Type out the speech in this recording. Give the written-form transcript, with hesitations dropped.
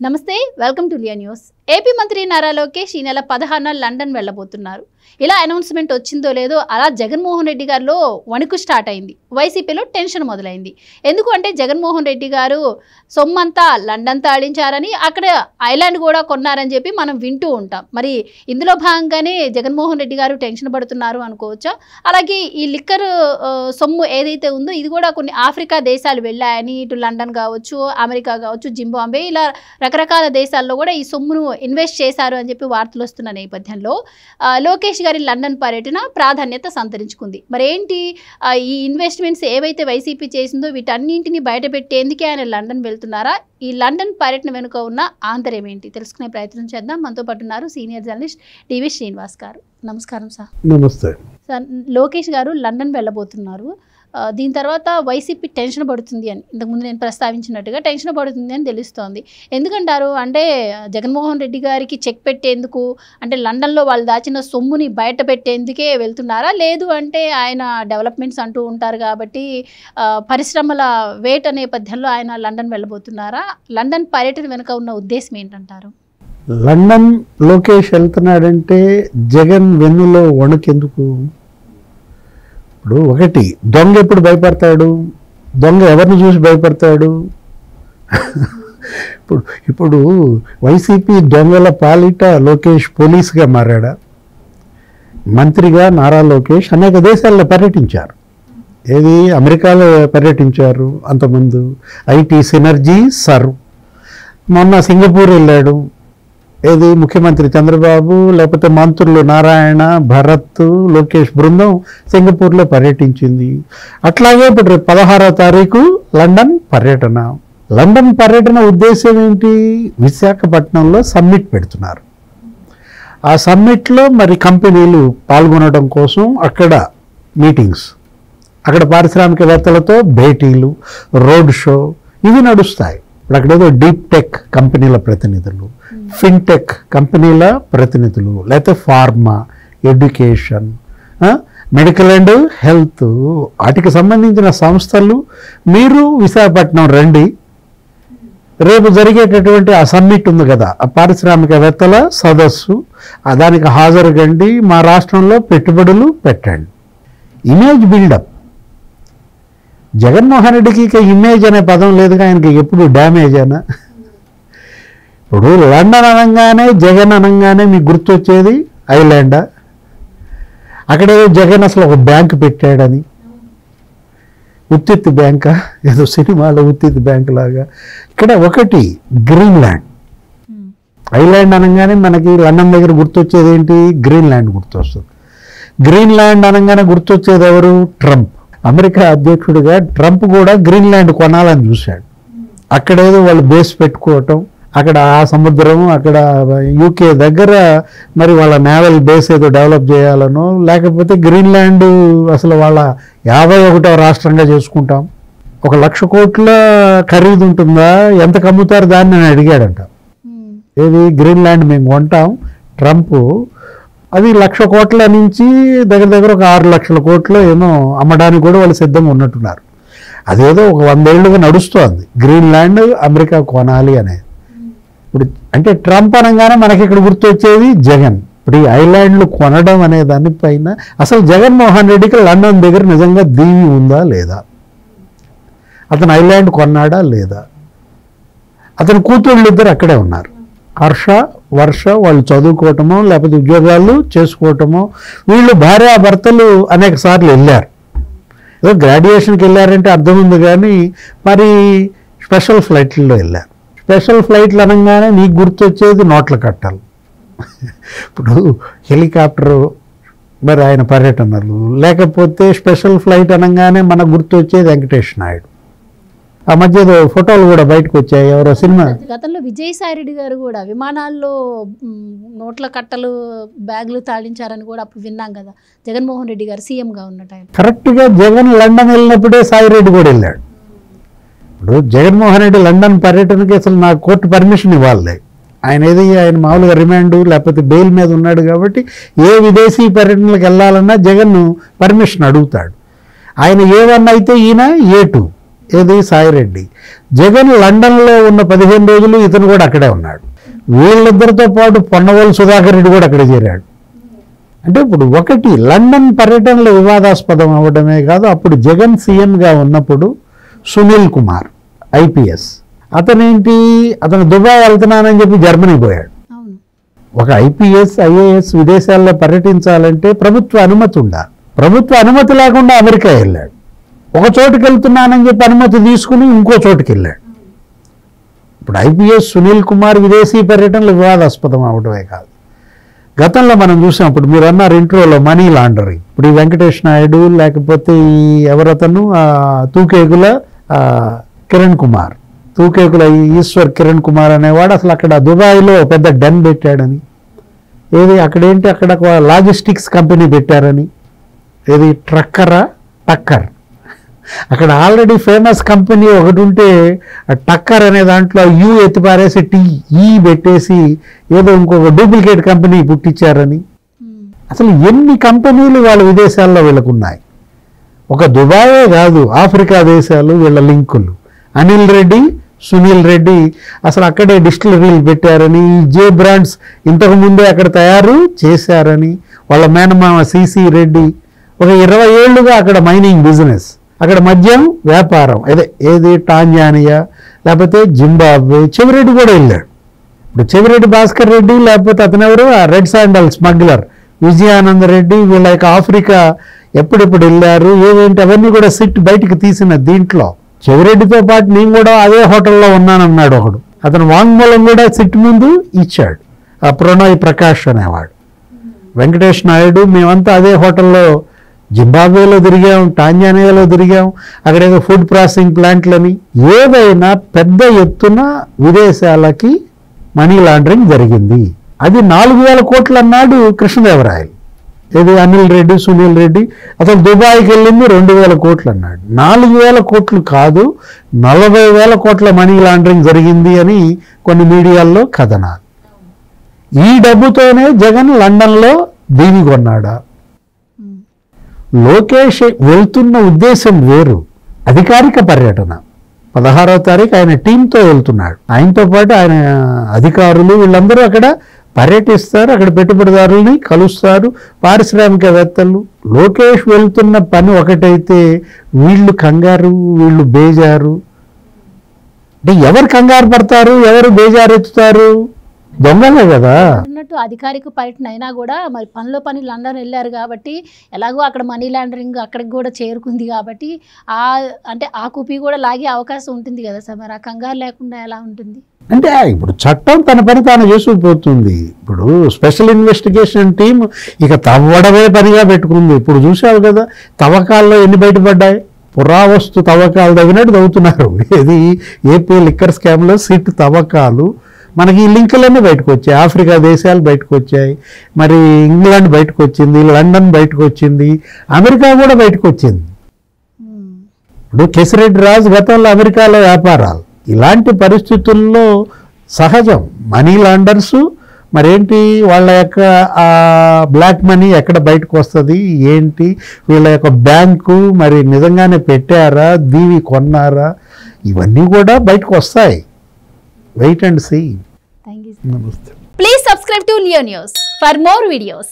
నమస్తే welcome to Liya news. AP మంత్రి నారా లోకేష్ ఈ నెల 16న లండన్ వెళ్ళబోతున్నారు. ఇలా అనౌన్స్మెంట్ వచ్చిందో లేదో అలా జగన్మోహన్ రెడ్డి గారిలో వణుకు స్టార్ట్ అయింది. వైసీపీలో టెన్షన్ మొదలైంది. ఎందుకు అంటే జగన్మోహన్ రెడ్డి గారు సొమ్మంతా లండన్ తాళించారని, అక్కడ ఐలాండ్ కూడా కొన్నారని చెప్పి మనం వింటూ ఉంటాం. మరి ఇందులో భాగంగానే జగన్మోహన్ రెడ్డి గారు టెన్షన్ పడుతున్నారు అనుకోవచ్చా? అలాగే ఈ లిక్కర్ సొమ్ము ఏదైతే ఉందో ఇది కూడా కొన్ని ఆఫ్రికా దేశాలు వెళ్ళాయని, ఇటు లండన్ కావచ్చు, అమెరికా కావచ్చు, జింబాబ్వే, ఇలా రకరకాల దేశాల్లో కూడా ఈ సొమ్మును ఇన్వెస్ట్ చేశారు అని చెప్పి వార్తలు వస్తున్న నేపథ్యంలో లోకేష్ గారి లండన్ పర్యటన ప్రాధాన్యత సంతరించుకుంది. మరి ఏంటి ఈ ఇన్వెస్ట్మెంట్స్ ఏవైతే వైసీపీ చేసిందో వీటన్నింటినీ బయటపెట్టేందుకే ఆయన లండన్ వెళ్తున్నారా? ఈ లండన్ పర్యటన వెనుక ఉన్న ఆంతర్యం ఏంటి తెలుసుకునే ప్రయత్నం చేద్దాం. మనతో పాటు ఉన్నారు సీనియర్ జర్నలిస్ట్ టీవీ శ్రీనివాస్ గారు. నమస్కారం సార్. నమస్తే సార్. లోకేష్ గారు లండన్ వెళ్ళబోతున్నారు. దీని తర్వాత వైసీపీ టెన్షన్ పడుతుంది అని ఇంతకుముందు నేను ప్రస్తావించినట్టుగా టెన్షన్ పడుతుంది అని తెలుస్తోంది. ఎందుకంటారు అంటే జగన్మోహన్ రెడ్డి గారికి చెక్ పెట్టేందుకు, అంటే లండన్లో వాళ్ళు దాచిన సొమ్ముని బయట పెట్టేందుకే వెళ్తున్నారా? లేదు అంటే ఆయన డెవలప్మెంట్స్ అంటూ ఉంటారు కాబట్టి పరిశ్రమల వేట నేపథ్యంలో ఆయన లండన్ వెళ్ళబోతున్నారా? లండన్ పర్యటన వెనుక ఉన్న ఉద్దేశం ఏంటంటారు? లండన్ లోకేష్ వెళ్తున్నాడంటే జగన్ వెన్నులో వణుకెందుకు? ఇప్పుడు ఒకటి, దొంగ ఎప్పుడు భయపడతాడు? దొంగ ఎవరిని చూసి భయపడతాడు? ఇప్పుడు వైసీపీ దొంగల పాలిట లోకేష్ పోలీసుగా మారాడా? మంత్రిగా నారా లోకేష్ అనేక దేశాల్లో పర్యటించారు. ఏది అమెరికాలో పర్యటించారు, అంతకుముందు ఐటీ సినర్జీ సర్వ్. మొన్న సింగపూర్ వెళ్ళాడు. ఏది ముఖ్యమంత్రి చంద్రబాబు, లేకపోతే మంత్రులు నారాయణ, భరత్, లోకేష్ బృందం సింగపూర్లో పర్యటించింది. అట్లాగే ఇప్పుడు రేపు 16వ తారీఖు లండన్ పర్యటన. లండన్ పర్యటన ఉద్దేశం ఏంటి? విశాఖపట్నంలో సమ్మిట్ పెడుతున్నారు. ఆ సమ్మిట్లో మరి కంపెనీలు పాల్గొనడం కోసం అక్కడ మీటింగ్స్, అక్కడ పారిశ్రామికవేత్తలతో భేటీలు, రోడ్ షో ఇవి నడుస్తాయి. ఇప్పుడు అక్కడేదో డీప్ టెక్ కంపెనీల ప్రతినిధులు, ఫిన్టెక్ కంపెనీల ప్రతినిధులు, లేకపోతే pharma, education, medical and health వాటికి సంబంధించిన సంస్థలు మీరు విశాఖపట్నం రండి. రేపు జరిగేటటువంటి ఆ సమ్మిట్ ఉంది కదా, ఆ పారిశ్రామికవేత్తల సదస్సు, దానికి హాజరుగండి, మా రాష్ట్రంలో పెట్టుబడులు పెట్టండి. Image buildup. జగన్మోహన్ రెడ్డికి ఇక ఇమేజ్ అనే పదం లేదుగా, ఆయనకి ఎప్పుడు డ్యామేజ్ అయినా. ఇప్పుడు లండన్ అనగానే, జగన్ అనగానే మీకు గుర్తొచ్చేది ఐలాండా? అక్కడేదో జగన్ అసలు ఒక బ్యాంక్ పెట్టాడని, ఉత్తిత్ బ్యాంకా, ఏదో సినిమాలో ఉత్తిత్ బ్యాంక్ లాగా. ఇక్కడ ఒకటి గ్రీన్లాండ్. ఐలాండ్ అనగానే మనకి లండన్ దగ్గర గుర్తొచ్చేది ఏంటి? గ్రీన్లాండ్ గుర్తొస్తుంది. గ్రీన్లాండ్ అనగానే గుర్తొచ్చేది ఎవరు? ట్రంప్. అమెరికా అధ్యక్షుడిగా ట్రంప్ కూడా గ్రీన్లాండ్ కొనాలని చూశాడు. అక్కడేదో వాళ్ళు బేస్ పెట్టుకోవటం, అక్కడ ఆ సముద్రం, అక్కడ యూకే దగ్గర మరి వాళ్ళ నేవల్ బేస్ ఏదో డెవలప్ చేయాలనో, లేకపోతే గ్రీన్లాండ్ అసలు వాళ్ళ 51వ రాష్ట్రంగా చేసుకుంటాం, 1,00,000 కోట్ల ఖరీదు ఉంటుందా, ఎంత కమ్ముతారు దాన్ని నేను అడిగాడంట. ఏది గ్రీన్లాండ్ మేము కొంటాం. ట్రంప్ అది 1,00,000 కోట్ల నుంచి దగ్గర ఒక 6 లక్షల కోట్లు ఏమో అమ్మడానికి కూడా వాళ్ళు సిద్ధంగా ఉన్నట్టున్నారు. అదేదో ఒక 100 ఏళ్ళుగా నడుస్తోంది గ్రీన్లాండ్ అమెరికా కొనాలి అనేది. ఇప్పుడు అంటే ట్రంప్ అనగానే మనకి ఇక్కడ గుర్తొచ్చేది జగన్. ఇప్పుడు ఈ ఐలాండ్లు కొనడం అనే దానిపైన అసలు జగన్మోహన్ రెడ్డికి లండన్ దగ్గర నిజంగా దీవి ఉందా లేదా? అతను ఐలాండ్ కొన్నాడా లేదా? అతని కూతుళ్ళు ఇద్దరు అక్కడే ఉన్నారు, హర్ష, వర్ష. వాళ్ళు చదువుకోవటమో లేకపోతే ఉద్యోగాలు చేసుకోవటమో. వీళ్ళు భార్యాభర్తలు అనేక సార్లు వెళ్ళారు. ఏదో గ్రాడ్యుయేషన్కి వెళ్ళారంటే అర్థం ఉంది, కానీ మరి స్పెషల్ ఫ్లైట్లలో వెళ్ళారు. స్పెషల్ ఫ్లైట్లు అనగానే నీకు గుర్తొచ్చేది నోట్ల కట్టలు. ఇప్పుడు హెలికాప్టరు, మరి ఆయన పర్యటనలు, లేకపోతే స్పెషల్ ఫ్లైట్ అనగానే మనకు గుర్తొచ్చేది వెంకటేష్ నాయుడు. ఆ మధ్య ఫోటోలు కూడా బయటకు వచ్చాయి. ఎవరో సినిమా గతంలో విజయసాయి రెడ్డి గారు కూడా విమానాల్లో నోట్ల కట్టలు, బ్యాగులు తాళించారని కూడా అప్పుడు విన్నాం కదా, జగన్మోహన్ రెడ్డి గారు సీఎంగా ఉన్న టైం. కరెక్ట్గా జగన్ లండన్ వెళ్ళినప్పుడే సాయిరెడ్డి కూడా వెళ్ళాడు. ఇప్పుడు జగన్మోహన్ రెడ్డి లండన్ పర్యటనకి అసలు నాకు కోర్టు పర్మిషన్ ఇవ్వాలి. ఆయన మామూలుగా రిమాండ్ లేకపోతే బెయిల్ మీద ఉన్నాడు కాబట్టి ఏ విదేశీ పర్యటనలకు వెళ్ళాలన్నా జగన్ పర్మిషన్ అడుగుతాడు. ఆయన A1 అయితే ఈయన A2. ఏది సాయిరెడ్డి. జగన్ లండన్లో ఉన్న 15 రోజులు ఇతను కూడా అక్కడే ఉన్నాడు. వీళ్ళిద్దరితో పాటు పొన్నవోలు సుధాకర్ రెడ్డి కూడా అక్కడే చేరాడు. అంటే ఇప్పుడు ఒకటి లండన్ పర్యటనలో వివాదాస్పదం అవ్వడమే కాదు, అప్పుడు జగన్ సీఎంగా ఉన్నప్పుడు సునీల్ కుమార్ IPS అతను దుబాయ్ వెళ్తున్నానని చెప్పి జర్మనీ పోయాడు. ఒక IPS IAS విదేశాల్లో పర్యటించాలంటే ప్రభుత్వ అనుమతి ఉండాలి. ప్రభుత్వ అనుమతి లేకుండా అమెరికా వెళ్ళాడు. ఒక చోటుకి వెళ్తున్నానని చెప్పి అనుమతి తీసుకుని ఇంకో చోటుకి వెళ్ళాడు. ఇప్పుడు IPS సునీల్ కుమార్ విదేశీ పర్యటనలు వివాదాస్పదం అవడమే కాదు, గతంలో మనం చూసాం. ఇప్పుడు మీరు అన్నారు ఇంట్రోలో మనీ లాండరింగ్. ఇప్పుడు ఈ వెంకటేష్ నాయుడు లేకపోతే ఈ ఎవరతను తూకేకుల కిరణ్ కుమార్, తూకేకుల ఈశ్వర్ కిరణ్ కుమార్ అనేవాడు అసలు అక్కడ దుబాయ్లో పెద్ద డెన్ పెట్టాడని, ఏది అక్కడేంటి అక్కడ లాజిస్టిక్స్ కంపెనీ పెట్టారని, ఏది టక్కర్ అక్కడ ఆల్రెడీ ఫేమస్ కంపెనీ ఒకటి ఉంటే టక్కర్ అనే దాంట్లో యూ ఎత్తిపారేసి TE పెట్టేసి ఏదో ఇంకొక డూప్లికేట్ కంపెనీ పుట్టించారని. అసలు ఎన్ని కంపెనీలు వాళ్ళ విదేశాల్లో వీళ్ళకున్నాయి. ఒక దుబాయే కాదు, ఆఫ్రికా దేశాలు వీళ్ళ లింకులు. అనిల్ రెడ్డి సునీల్ రెడ్డి అసలు అక్కడే డిస్టిలరీలు పెట్టారని, జే బ్రాండ్స్ ఇంతకుముందే అక్కడ తయారు చేశారని, వాళ్ళ మేనమామ CC రెడ్డి ఒక 20 ఏళ్లుగా అక్కడ మైనింగ్ బిజినెస్, అక్కడ మద్యం వ్యాపారం, ఏది టాంజానియా లేకపోతే జింబాబ్వే. చెవిరెడ్డి కూడా వెళ్ళాడు. ఇప్పుడు చెవిరెడ్డి భాస్కర్ రెడ్డి లేకపోతే అతనెవరు red sandal smuggler Vijayananda Reddy, వీళ్ళ యొక్క ఆఫ్రికా ఎప్పుడెప్పుడు వెళ్ళారు ఏమేంటి అవన్నీ కూడా సిట్ బయటికి తీసిన దీంట్లో. చెవిరెడ్డితో పాటు నేను కూడా అదే హోటల్లో ఉన్నానన్నాడు ఒకడు. అతను వాంగ్మూలం కూడా సిట్ ముందు ఇచ్చాడు, ప్రణయ్ ప్రకాష్ అనేవాడు. వెంకటేష్ నాయుడు మేమంతా అదే హోటల్లో జింబాబ్వేలో తిరిగాం, టాంజానియాలో తిరిగాం, అక్కడేదో ఫుడ్ ప్రాసెసింగ్ ప్లాంట్లని. ఏదైనా పెద్ద ఎత్తున విదేశాలకి మనీ లాండరింగ్ జరిగింది. అది 4000 కోట్లు అన్నాడు కృష్ణదేవరాయలు. ఏది అనిల్ రెడ్డి సునీల్ రెడ్డి అసలు దుబాయ్కి వెళ్ళింది 2000 కోట్లు అన్నాడు. 4000 కోట్లు కాదు 40,000 కోట్ల మనీ లాండరింగ్ జరిగింది అని కొన్ని మీడియాల్లో కథనాలు. ఈ డబ్బుతోనే జగన్ లండన్లో దీవి కొన్నాడా? లోకేష్ వెళ్తున్న ఉద్దేశం వేరు, అధికారిక పర్యటన. 16వ తారీఖు ఆయన టీంతో వెళ్తున్నాడు. ఆయనతో పాటు ఆయన అధికారులు వీళ్ళందరూ అక్కడ పర్యటిస్తారు, అక్కడ పెట్టుబడిదారుల్ని కలుస్తారు, పారిశ్రామికవేత్తలు. లోకేష్ వెళ్తున్న పని ఒకటైతే వీళ్ళు కంగారు, వీళ్ళు బేజారు. అంటే ఎవరు కంగారు పడతారు, ఎవరు బేజారెత్తుతారు? దొంగలే కదా. అన్నట్టు అధికారిక పర్యటన అయినా కూడా మరి పనిలో పని లండన్ వెళ్ళారు కాబట్టి ఎలాగో అక్కడ మనీ లాండరింగ్ అక్కడికి కూడా చేరుకుంది కాబట్టి అంటే ఆ కుపీ కూడా లాగే అవకాశం ఉంటుంది కదా సార్. మరి ఆ కంగారు లేకుండా ఎలా ఉంటుంది? అంటే ఇప్పుడు చట్టం తన పని తాను చేసుకుపోతుంది. ఇప్పుడు స్పెషల్ ఇన్వెస్టిగేషన్ టీం ఇక తవ్వడమే పనిగా పెట్టుకుంది. ఇప్పుడు చూసావు కదా తవ్వకాల్లో ఎన్ని బయటపడ్డాయి. పురావస్తు తవ్వకాలు తగినట్టు తవ్వుతున్నారు. ఇది AP లిక్కర్ స్కామ్లో సిట్ తవ్వకాలు మనకి ఈ లింకులన్నీ బయటకు వచ్చాయి. ఆఫ్రికా దేశాలు బయటకు వచ్చాయి, మరి ఇంగ్లాండ్ బయటకు వచ్చింది, లండన్ బయటకు వచ్చింది, అమెరికా కూడా బయటకు వచ్చింది. ఇప్పుడు కేసిరెడ్డి రాజు గతంలో అమెరికాలో వ్యాపారాలు. ఇలాంటి పరిస్థితుల్లో సహజం మనీ లాండర్స్ మరేంటి వాళ్ళ యొక్క బ్లాక్ మనీ ఎక్కడ బయటకు వస్తుంది ఏంటి, వీళ్ళ యొక్క బ్యాంకు మరి నిజంగానే పెట్టారా, దీవి కొన్నారా, ఇవన్నీ కూడా బయటకు వస్తాయి. Wait and see. Thank you. Namaste. Please subscribe to Leo News for more videos.